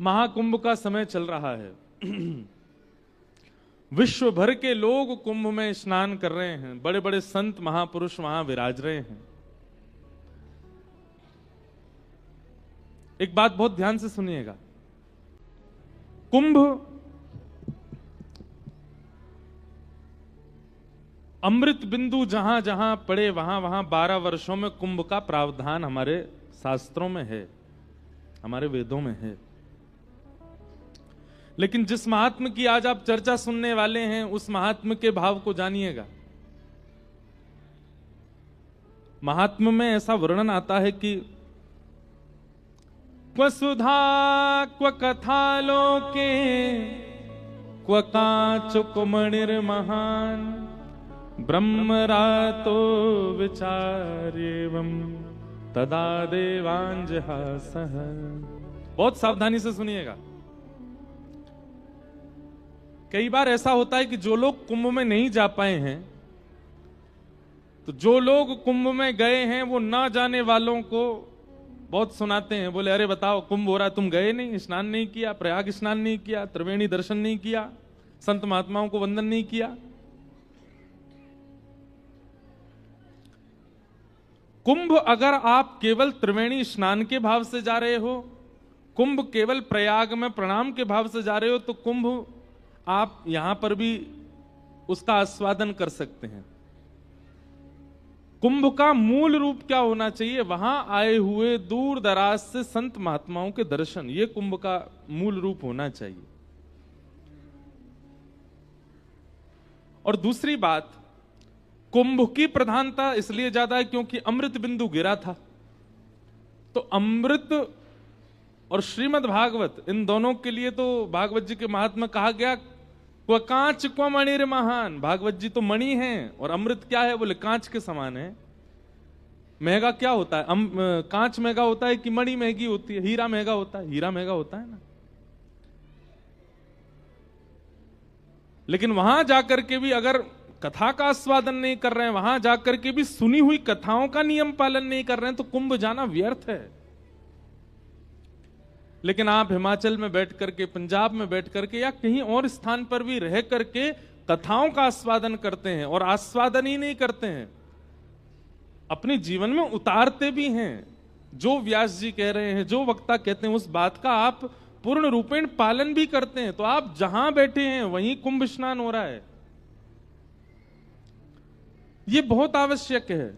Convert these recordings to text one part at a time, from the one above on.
महाकुंभ का समय चल रहा है। विश्व भर के लोग कुंभ में स्नान कर रहे हैं, बड़े बड़े संत महापुरुष वहां विराज रहे हैं। एक बात बहुत ध्यान से सुनिएगा, कुंभ अमृत बिंदु जहां जहां पड़े वहां वहां 12 वर्षों में कुंभ का प्रावधान हमारे शास्त्रों में है, हमारे वेदों में है। लेकिन जिस महात्म की आज आप चर्चा सुनने वाले हैं, उस महात्म के भाव को जानिएगा। महात्म में ऐसा वर्णन आता है कि क्व सुधा क्व कथा लोके क्व काचुक मणिर्महान ब्रह्मरातो विचार्येवं तदा देवांजहासः। बहुत सावधानी से सुनिएगा। कई बार ऐसा होता है कि जो लोग कुंभ में नहीं जा पाए हैं, तो जो लोग कुंभ में गए हैं वो ना जाने वालों को बहुत सुनाते हैं। बोले अरे बताओ कुंभ हो रहा, तुम गए नहीं, स्नान नहीं किया, प्रयाग स्नान नहीं किया, त्रिवेणी दर्शन नहीं किया, संत महात्माओं को वंदन नहीं किया। कुंभ अगर आप केवल त्रिवेणी स्नान के भाव से जा रहे हो, कुंभ केवल प्रयाग में प्रणाम के भाव से जा रहे हो, तो कुंभ आप यहां पर भी उसका आस्वादन कर सकते हैं। कुंभ का मूल रूप क्या होना चाहिए? वहां आए हुए दूर दराज से संत महात्माओं के दर्शन, ये कुंभ का मूल रूप होना चाहिए। और दूसरी बात, कुंभ की प्रधानता इसलिए ज्यादा है क्योंकि अमृत बिंदु गिरा था। तो अमृत और श्रीमद् भागवत, इन दोनों के लिए तो भागवत जी के महात्मा कहा गया क्व कांच क्व मणिर महान। भागवत जी तो मणि हैं और अमृत क्या है? बोले कांच के समान है। महंगा क्या होता है? कांच महंगा होता है कि मणि महंगी होती है? हीरा महंगा होता है? हीरा महंगा होता है ना। लेकिन वहां जाकर के भी अगर कथा का आस्वादन नहीं कर रहे हैं, वहां जाकर के भी सुनी हुई कथाओं का नियम पालन नहीं कर रहे हैं, तो कुंभ जाना व्यर्थ है। लेकिन आप हिमाचल में बैठ करके, पंजाब में बैठ करके या कहीं और स्थान पर भी रह करके कथाओं का आस्वादन करते हैं, और आस्वादन ही नहीं करते हैं, अपने जीवन में उतारते भी हैं। जो व्यास जी कह रहे हैं, जो वक्ता कहते हैं, उस बात का आप पूर्ण रूपेण पालन भी करते हैं। तो आप जहां बैठे हैं वहीं कुंभ स्नान हो रहा है। यह बहुत आवश्यक है।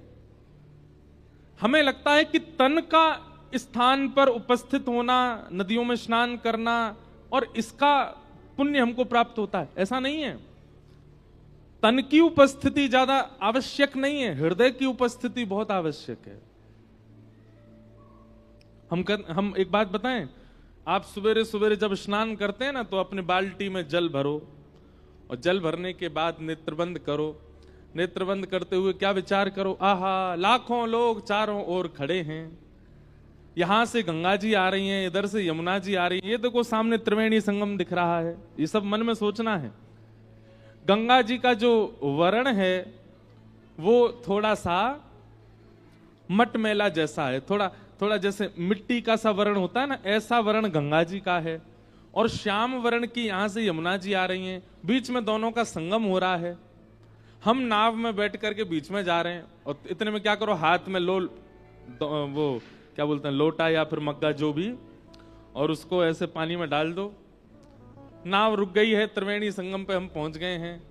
हमें लगता है कि तन का स्थान पर उपस्थित होना, नदियों में स्नान करना, और इसका पुण्य हमको प्राप्त होता है, ऐसा नहीं है। तन की उपस्थिति ज्यादा आवश्यक नहीं है, हृदय की उपस्थिति बहुत आवश्यक है। हम एक बात बताएं, आप सवेरे सवेरे जब स्नान करते हैं ना, तो अपने बाल्टी में जल भरो, और जल भरने के बाद नेत्रबंद करो। नेत्रबंद करते हुए क्या विचार करो? आहा, लाखों लोग चारों ओर खड़े हैं, यहां से गंगा जी आ रही हैं, इधर से यमुना जी आ रही हैं, ये देखो सामने त्रिवेणी संगम दिख रहा है। ये सब मन में सोचना है। गंगा जी का जो वर्ण है वो थोड़ा सा मटमैला जैसा है, थोड़ा थोड़ा जैसे मिट्टी का सा वर्ण होता है ना, ऐसा वर्ण गंगा जी का है। और श्याम वर्ण की यहां से यमुना जी आ रही हैं, बीच में दोनों का संगम हो रहा है। हम नाव में बैठ करके बीच में जा रहे हैं, और इतने में क्या करो, हाथ में वो क्या बोलते हैं, लोटा या फिर मग्गा जो भी, और उसको ऐसे पानी में डाल दो। नाव रुक गई है, त्रिवेणी संगम पे हम पहुंच गए हैं।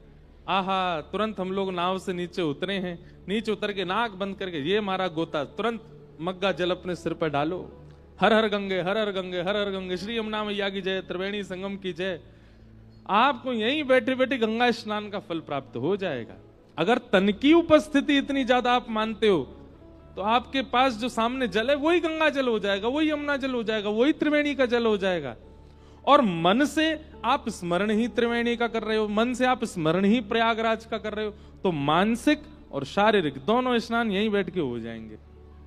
आहा, तुरंत हम लोग नाव से नीचे उतरे हैं। नीचे उतर के नाक बंद करके ये मारा गोता, तुरंत मग्गा जल अपने सिर पर डालो। हर हर गंगे, हर हर गंगे, हर हर गंगे, श्री यमुना मैया की जय, त्रिवेणी संगम की जय। आपको यहीं बैठे बैठे गंगा स्नान का फल प्राप्त हो जाएगा। अगर तन की उपस्थिति इतनी ज्यादा आप मानते हो, तो आपके पास जो सामने जल है वही गंगा जल हो जाएगा, वही यमुना जल हो जाएगा, वही त्रिवेणी का जल हो जाएगा। और मन से आप स्मरण ही त्रिवेणी का कर रहे हो, मन से आप स्मरण ही प्रयागराज का कर रहे हो, तो मानसिक और शारीरिक दोनों स्नान यहीं बैठ के हो जाएंगे।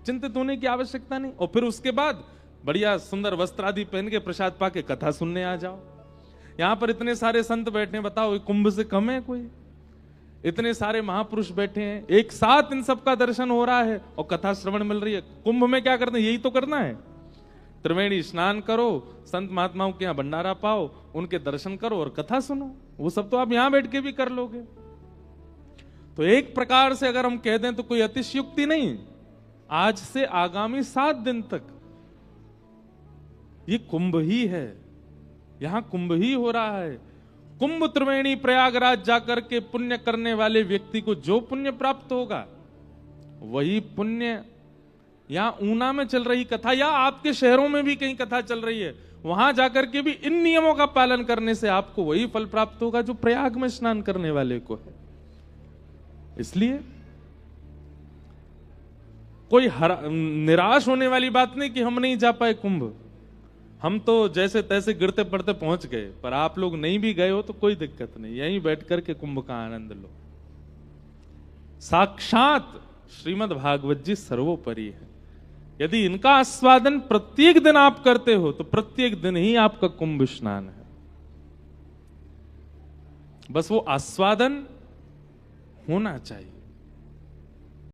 चिंतित होने की आवश्यकता नहीं। और फिर उसके बाद बढ़िया सुंदर वस्त्र आदि पहन के प्रसाद पाके कथा सुनने आ जाओ। यहां पर इतने सारे संत बैठे, बताओ कुंभ से कम है कोई? इतने सारे महापुरुष बैठे हैं, एक साथ इन सबका दर्शन हो रहा है और कथा श्रवण मिल रही है। कुंभ में क्या करना है? यही तो करना है। त्रिवेणी स्नान करो, संत महात्माओं के यहाँ भंडारा पाओ, उनके दर्शन करो और कथा सुनो। वो सब तो आप यहां बैठ के भी कर लोगे। तो एक प्रकार से अगर हम कह दें तो कोई अतिशयुक्ति नहीं, आज से आगामी 7 दिन तक ये कुंभ ही है, यहां कुंभ ही हो रहा है। कुंभ त्रिवेणी प्रयागराज जाकर के पुण्य करने वाले व्यक्ति को जो पुण्य प्राप्त होगा वही पुण्य यहां ऊना में चल रही कथा या आपके शहरों में भी कहीं कथा चल रही है, वहां जाकर के भी इन नियमों का पालन करने से आपको वही फल प्राप्त होगा जो प्रयाग में स्नान करने वाले को है। इसलिए कोई निराश होने वाली बात नहीं कि हम नहीं जा पाए कुंभ। हम तो जैसे तैसे गिरते पड़ते पहुंच गए, पर आप लोग नहीं भी गए हो तो कोई दिक्कत नहीं, यहीं बैठ करके कुंभ का आनंद लो। साक्षात श्रीमद् भागवत जी सर्वोपरि है। यदि इनका आस्वादन प्रत्येक दिन आप करते हो तो प्रत्येक दिन ही आपका कुंभ स्नान है। बस वो आस्वादन होना चाहिए।